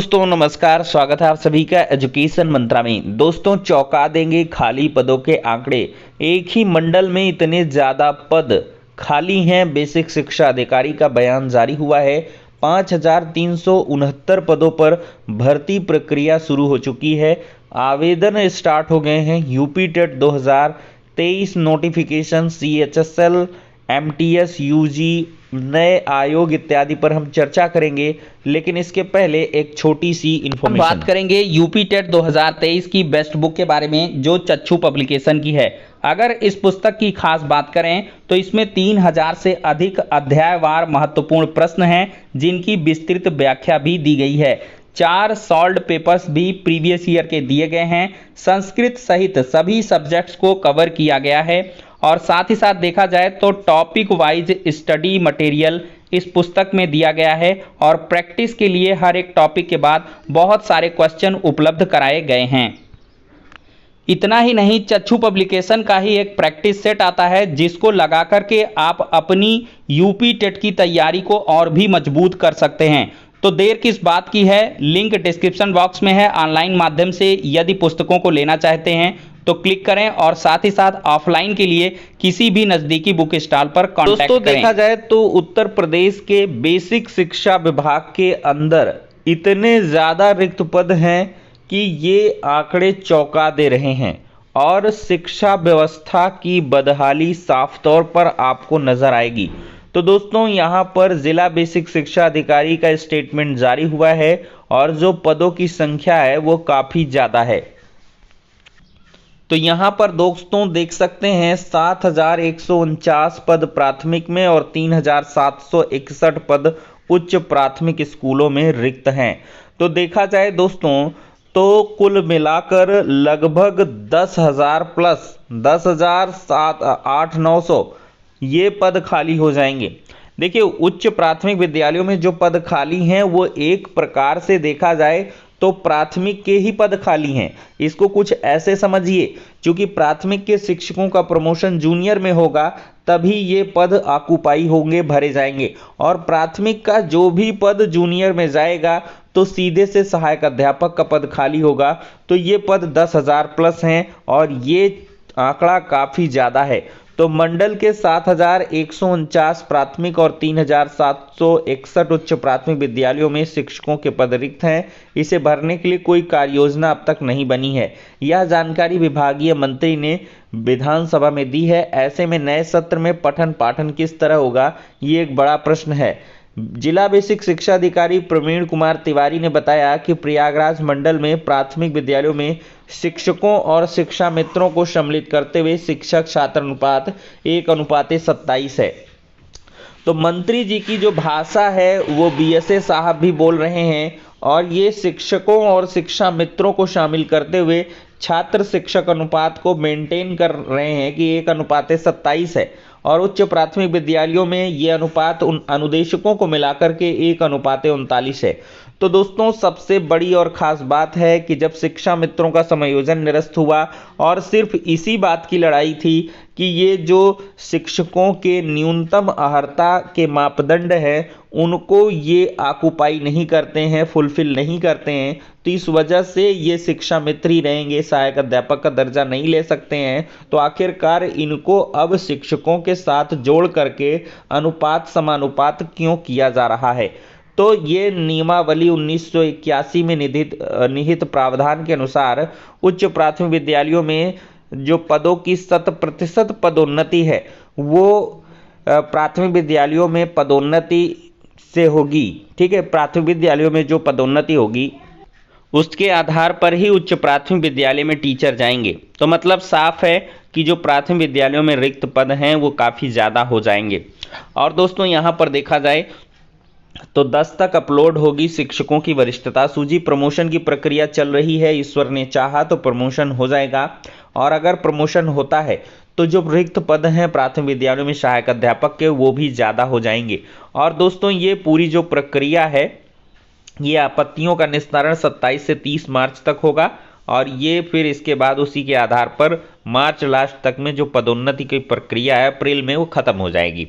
दोस्तों नमस्कार, स्वागत है आप सभी का एजुकेशन मंत्रा में। दोस्तों चौंका देंगे खाली पदों के आंकड़े। एक ही मंडल में इतने ज़्यादा पद खाली हैं। बेसिक शिक्षा अधिकारी का बयान जारी हुआ है। 5,369 पदों पर भर्ती प्रक्रिया शुरू हो चुकी है। आवेदन स्टार्ट हो गए हैं। UP TET 2023 notification, CHSL, MTS, UG, नए आयोग इत्यादि पर हम चर्चा करेंगे, लेकिन इसके पहले एक छोटी सी इन्फॉर्मेशन बात करेंगे यूपी टेट 2023 की बेस्ट बुक के बारे में, जो चक्षु पब्लिकेशन की है। अगर इस पुस्तक की खास बात करें तो इसमें 3000 से अधिक अध्यायवार महत्वपूर्ण प्रश्न हैं, जिनकी विस्तृत व्याख्या भी दी गई है। 4 सॉल्व्ड पेपर्स भी प्रीवियस ईयर के दिए गए हैं। संस्कृत सहित सभी सब्जेक्ट्स को कवर किया गया है और साथ ही साथ देखा जाए तो टॉपिक वाइज स्टडी मटेरियल इस पुस्तक में दिया गया है और प्रैक्टिस के लिए हर एक टॉपिक के बाद बहुत सारे क्वेश्चन उपलब्ध कराए गए हैं। इतना ही नहीं, चक्षु पब्लिकेशन का ही एक प्रैक्टिस सेट आता है, जिसको लगा करके आप अपनी यूपी टेट की तैयारी को और भी मजबूत कर सकते हैं। तो देर किस बात की है, लिंक डिस्क्रिप्शन बॉक्स में है। ऑनलाइन माध्यम से यदि पुस्तकों को लेना चाहते हैं तो क्लिक करें और साथ ही साथ ऑफलाइन के लिए किसी भी नजदीकी बुक स्टॉल पर कांटेक्ट करें। दोस्तों देखा जाए तो उत्तर प्रदेश के बेसिक शिक्षा विभाग के अंदर इतने ज़्यादा रिक्त पद हैं कि ये आंकड़े चौंका दे रहे हैं और शिक्षा व्यवस्था की बदहाली साफ तौर पर आपको नजर आएगी। तो दोस्तों यहाँ पर जिला बेसिक शिक्षा अधिकारी का स्टेटमेंट जारी हुआ है और जो पदों की संख्या है वो काफ़ी ज़्यादा है। तो यहाँ पर दोस्तों देख सकते हैं 7,149 पद प्राथमिक में और 3,761 पद उच्च प्राथमिक स्कूलों में रिक्त हैं। तो देखा जाए दोस्तों तो कुल मिलाकर लगभग 10,000 प्लस 10,800-900 ये पद खाली हो जाएंगे। देखिए उच्च प्राथमिक विद्यालयों में जो पद खाली हैं वो एक प्रकार से देखा जाए तो प्राथमिक के ही पद खाली हैं। इसको कुछ ऐसे समझिए, क्योंकि प्राथमिक के शिक्षकों का प्रमोशन जूनियर में होगा तभी ये पद ऑक्युपाई होंगे, भरे जाएंगे। और प्राथमिक का जो भी पद जूनियर में जाएगा तो सीधे से सहायक अध्यापक का पद खाली होगा। तो ये पद 10,000 प्लस हैं और ये आंकड़ा काफ़ी ज़्यादा है। तो मंडल के 7,149 प्राथमिक और 3,761 उच्च प्राथमिक विद्यालयों में शिक्षकों के पद रिक्त हैं। इसे भरने के लिए कोई कार्य योजना अब तक नहीं बनी है। यह जानकारी विभागीय मंत्री ने विधानसभा में दी है। ऐसे में नए सत्र में पठन पाठन किस तरह होगा, ये एक बड़ा प्रश्न है। जिला बेसिक शिक्षा अधिकारी प्रवीण कुमार तिवारी ने बताया कि प्रयागराज मंडल में प्राथमिक विद्यालयों में शिक्षकों और शिक्षा मित्रों को सम्मिलित करते हुए शिक्षक छात्र अनुपात 1:27 है। तो मंत्री जी की जो भाषा है वो BSA साहब भी बोल रहे हैं और ये शिक्षकों और शिक्षा मित्रों को शामिल करते हुए छात्र शिक्षक अनुपात को मेंटेन कर रहे हैं कि 1:27 है। और उच्च प्राथमिक विद्यालयों में ये अनुपात उन अनुदेशकों को मिलाकर के 1:39 है। तो दोस्तों सबसे बड़ी और खास बात है कि जब शिक्षा मित्रों का समायोजन निरस्त हुआ और सिर्फ इसी बात की लड़ाई थी कि ये जो शिक्षकों के न्यूनतम अर्हता के मापदंड हैं उनको ये ऑक्युपाई नहीं करते हैं, फुलफिल नहीं करते हैं, तो इस वजह से ये शिक्षा मित्र ही रहेंगे, सहायक अध्यापक का दर्जा नहीं ले सकते हैं। तो आखिरकार इनको अब शिक्षकों के साथ जोड़ करके अनुपात समानुपात क्यों किया जा रहा है। तो ये नियमावली 1981 में निहित प्रावधान के अनुसार उच्च प्राथमिक विद्यालयों में जो पदों की 100% पदोन्नति है वो प्राथमिक विद्यालयों में पदोन्नति से होगी। ठीक है, प्राथमिक विद्यालयों में जो पदोन्नति होगी उसके आधार पर ही उच्च प्राथमिक विद्यालय में टीचर जाएंगे। तो मतलब साफ है कि जो प्राथमिक विद्यालयों में रिक्त पद हैं वो काफ़ी ज़्यादा हो जाएंगे। और दोस्तों यहाँ पर देखा जाए तो 10 तक अपलोड होगी शिक्षकों की वरिष्ठता सूची। प्रमोशन की प्रक्रिया चल रही है, ईश्वर ने चाहा तो प्रमोशन हो जाएगा। और अगर प्रमोशन होता है तो जो रिक्त पद हैं प्राथमिक विद्यालयों में सहायक अध्यापक के वो भी ज़्यादा हो जाएंगे। और दोस्तों ये पूरी जो प्रक्रिया है ये आपत्तियों का निस्तारण 27 से 30 मार्च तक होगा और ये फिर इसके बाद उसी के आधार पर मार्च लास्ट तक में जो पदोन्नति की प्रक्रिया है अप्रैल में वो खत्म हो जाएगी।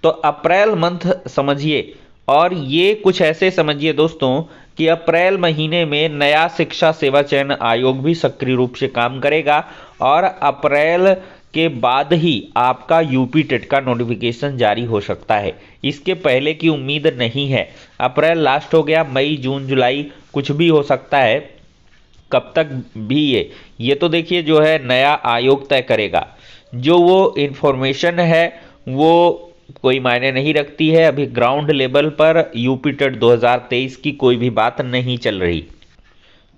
तो अप्रैल मंथ समझिए और ये कुछ ऐसे समझिए दोस्तों कि अप्रैल महीने में नया शिक्षा सेवा चयन आयोग भी सक्रिय रूप से काम करेगा और अप्रैल के बाद ही आपका यूपी टेट का नोटिफिकेशन जारी हो सकता है। इसके पहले की उम्मीद नहीं है। अप्रैल लास्ट हो गया, मई जून जुलाई कुछ भी हो सकता है, कब तक भी ये तो देखिए जो है नया आयोग तय करेगा। जो वो इन्फॉर्मेशन है वो कोई मायने नहीं रखती है। अभी ग्राउंड लेवल पर यूपी टेट 2023 की कोई भी बात नहीं चल रही।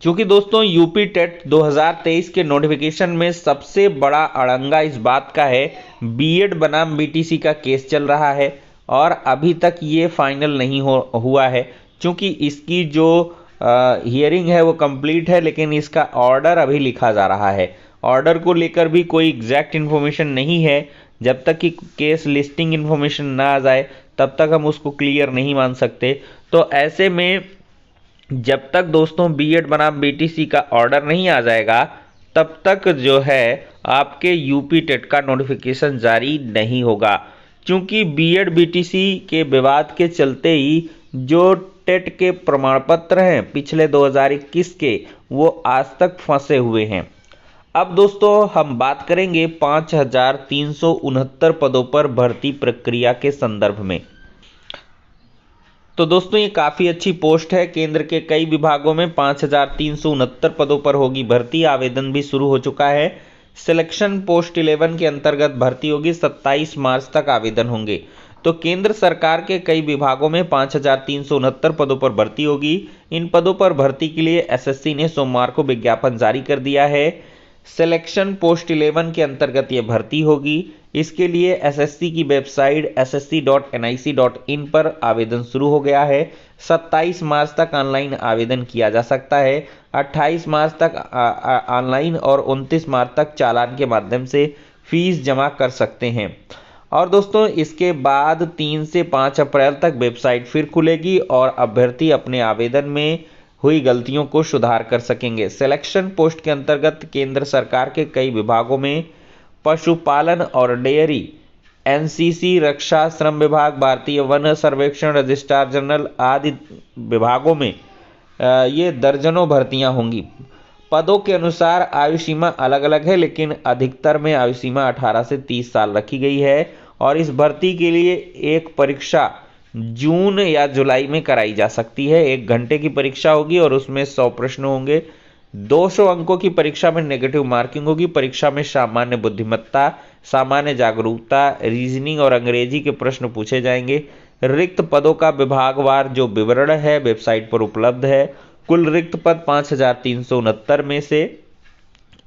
क्योंकि दोस्तों यूपी टेट 2023 के नोटिफिकेशन में सबसे बड़ा अड़ंगा इस बात का है, बीएड बनाम बीटीसी का केस चल रहा है और अभी तक ये फाइनल नहीं हुआ है। क्योंकि इसकी जो हियरिंग है वो कंप्लीट है, लेकिन इसका ऑर्डर अभी लिखा जा रहा है। ऑर्डर को लेकर भी कोई एग्जैक्ट इन्फॉर्मेशन नहीं है। जब तक कि केस लिस्टिंग इन्फॉर्मेशन ना आ जाए तब तक हम उसको क्लियर नहीं मान सकते। तो ऐसे में जब तक दोस्तों बीएड बनाम बीटीसी का ऑर्डर नहीं आ जाएगा तब तक जो है आपके यूपी टेट का नोटिफिकेशन जारी नहीं होगा। क्योंकि बीएड बीटीसी के विवाद के चलते ही जो टेट के प्रमाण पत्र हैं पिछले 2021 के वो आज तक फंसे हुए हैं। अब दोस्तों हम बात करेंगे 5369 पदों पर भर्ती प्रक्रिया के संदर्भ में। तो दोस्तों ये काफ़ी अच्छी पोस्ट है। केंद्र के कई विभागों में 5369 पदों पर होगी भर्ती। आवेदन भी शुरू हो चुका है। सिलेक्शन पोस्ट 11 के अंतर्गत भर्ती होगी। 27 मार्च तक आवेदन होंगे। तो केंद्र सरकार के कई विभागों में 5369 पदों पर भर्ती होगी। इन पदों पर भर्ती के लिए एसएससी ने सोमवार को विज्ञापन जारी कर दिया है। सिलेक्शन पोस्ट 11 के अंतर्गत ये भर्ती होगी। इसके लिए एसएससी की वेबसाइट ssc.nic.in पर आवेदन शुरू हो गया है। 27 मार्च तक ऑनलाइन आवेदन किया जा सकता है। 28 मार्च तक ऑनलाइन और 29 मार्च तक चालान के माध्यम से फीस जमा कर सकते हैं। और दोस्तों इसके बाद 3 से 5 अप्रैल तक वेबसाइट फिर खुलेगी और अभ्यर्थी अपने आवेदन में हुई गलतियों को सुधार कर सकेंगे। सिलेक्शन पोस्ट के अंतर्गत केंद्र सरकार के कई विभागों में पशुपालन और डेयरी, एनसीसी, रक्षा, श्रम विभाग, भारतीय वन सर्वेक्षण, रजिस्ट्रार जनरल आदि विभागों में ये दर्जनों भर्तियां होंगी। पदों के अनुसार आयु सीमा अलग अलग है, लेकिन अधिकतर में आयु सीमा 18 से 30 साल रखी गई है। और इस भर्ती के लिए एक परीक्षा जून या जुलाई में कराई जा सकती है। 1 घंटे की परीक्षा होगी और उसमें 100 प्रश्न होंगे। 200 अंकों की परीक्षा में नेगेटिव मार्किंग होगी। परीक्षा में सामान्य बुद्धिमत्ता, सामान्य जागरूकता, रीजनिंग और अंग्रेजी के प्रश्न पूछे जाएंगे। रिक्त पदों का विभागवार जो विवरण है वेबसाइट पर उपलब्ध है। कुल रिक्त पद 5369 में से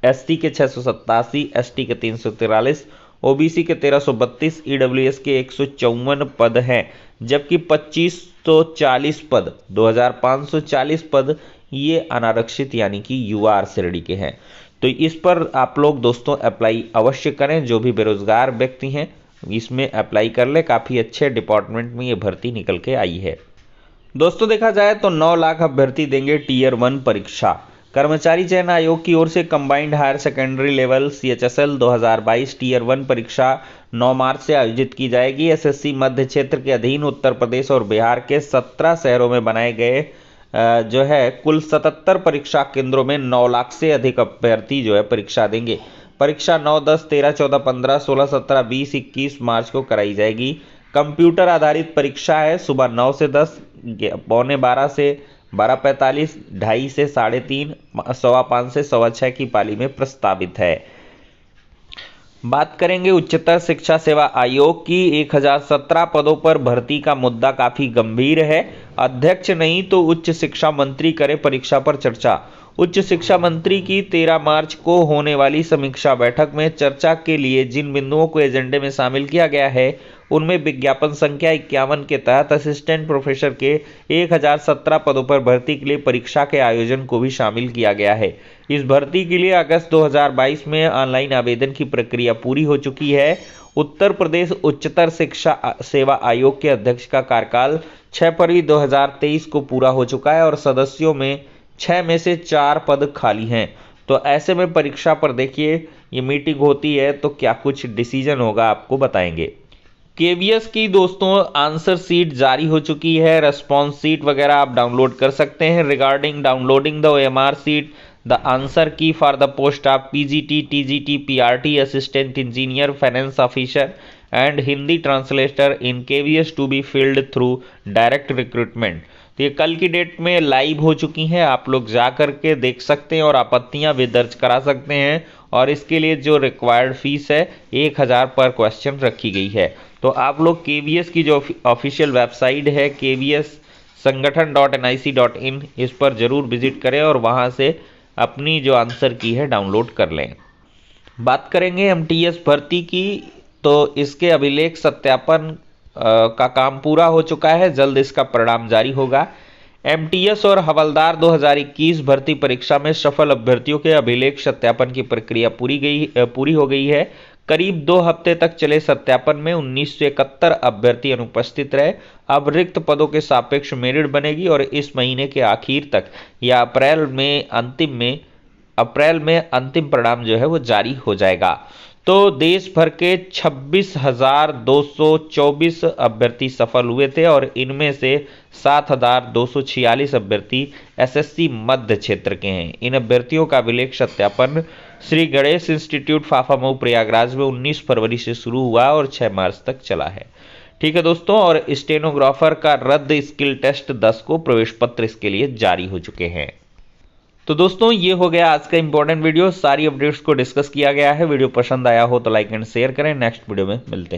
एसटी के 687, एसटी के 343, ओबीसी के 1332, ईडब्ल्यूएस के 154 पद हैं, जबकि 2540 पद 2540 पद ये अनारक्षित यानी कि युवा श्रेणी के हैं। तो इस पर आप लोग दोस्तों अप्लाई अवश्य करें। जो भी बेरोजगार व्यक्ति हैं इसमें अप्लाई कर ले। काफ़ी अच्छे डिपार्टमेंट में ये भर्ती निकल के आई है। दोस्तों देखा जाए तो 9 लाख अभ्यर्थी देंगे टीयर 1 परीक्षा। कर्मचारी चयन आयोग की ओर से combined higher secondary level CHSL 2022 tier 1 परीक्षा 9 मार्च से आयोजित की जाएगी। एसएससी मध्य क्षेत्र के अधीन उत्तर प्रदेश और बिहार के 17 शहरों में बनाए गए जो है कुल 77 परीक्षा केंद्रों में 9 लाख से अधिक अभ्यर्थी जो है परीक्षा देंगे। परीक्षा 9, 10, 13, 14, 15, 16, 17, 20, 21 मार्च को कराई जाएगी। कंप्यूटर आधारित परीक्षा है। सुबह 9 से 10, 11:15 से 12:45, 2:30 से 3:30, 5:15 से 6:15 की पाली में प्रस्तावित है। बात करेंगे उच्चतर शिक्षा सेवा आयोग की। 1017 पदों पर भर्ती का मुद्दा काफी गंभीर है। अध्यक्ष नहीं तो उच्च शिक्षा मंत्री करे परीक्षा पर चर्चा। उच्च शिक्षा मंत्री की 13 मार्च को होने वाली समीक्षा बैठक में चर्चा के लिए जिन बिंदुओं को एजेंडे में शामिल किया गया है उनमें विज्ञापन संख्या 51 के तहत असिस्टेंट प्रोफेसर के 1017 पदों पर भर्ती के लिए परीक्षा के आयोजन को भी शामिल किया गया है। इस भर्ती के लिए अगस्त 2022 में ऑनलाइन आवेदन की प्रक्रिया पूरी हो चुकी है। उत्तर प्रदेश उच्चतर शिक्षा सेवा आयोग के अध्यक्ष का कार्यकाल 6 फरवरी 2023 को पूरा हो चुका है और सदस्यों में 6 में से 4 पद खाली हैं। तो ऐसे में परीक्षा पर देखिए ये मीटिंग होती है तो क्या कुछ डिसीजन होगा आपको बताएंगे। केवीएस की दोस्तों आंसर सीट जारी हो चुकी है। रेस्पॉन्स सीट वगैरह आप डाउनलोड कर सकते हैं। Regarding downloading the OMR sheet, the answer key for the post of PGT, TGT, PRT, assistant engineer, finance officer and Hindi translator in KVS to be filled through direct recruitment. तो ये कल की date में live हो चुकी हैं, आप लोग जा करके देख सकते हैं और आपत्तियां भी दर्ज करा सकते हैं। और इसके लिए जो रिक्वायर्ड फीस है 1000 पर क्वेश्चन रखी गई है। तो आप लोग केवीएस की जो ऑफिशियल वेबसाइट है KVS sangathan.nic.in, इस पर जरूर विजिट करें और वहां से अपनी जो आंसर की है डाउनलोड कर लें। बात करेंगे MTS भर्ती की, तो इसके अभिलेख सत्यापन का काम पूरा हो चुका है, जल्द इसका परिणाम जारी होगा। MTS और हवलदार 2021 भर्ती परीक्षा में सफल अभ्यर्थियों के अभिलेख सत्यापन की प्रक्रिया पूरी हो गई है। करीब 2 हफ्ते तक चले सत्यापन में 1971 अभ्यर्थी अनुपस्थित रहे। अब रिक्त पदों के सापेक्ष मेरिट बनेगी और इस महीने के आखिर तक या अप्रैल में अंतिम परिणाम जो है वो जारी हो जाएगा। तो देश भर के 26,224 अभ्यर्थी सफल हुए थे और इनमें से 7,246 अभ्यर्थी SSC मध्य क्षेत्र के हैं। इन अभ्यर्थियों का अभिलेख सत्यापन श्री गणेश इंस्टीट्यूट फाफामऊ प्रयागराज में 19 फरवरी से शुरू हुआ और 6 मार्च तक चला है। ठीक है दोस्तों, और स्टेनोग्राफर का रद्द स्किल टेस्ट 10 को प्रवेश पत्र इसके लिए जारी हो चुके हैं। तो दोस्तों ये हो गया आज का इंपॉर्टेंट वीडियो, सारी अपडेट्स को डिस्कस किया गया है। वीडियो पसंद आया हो तो लाइक एंड शेयर करें। नेक्स्ट वीडियो में मिलते हैं।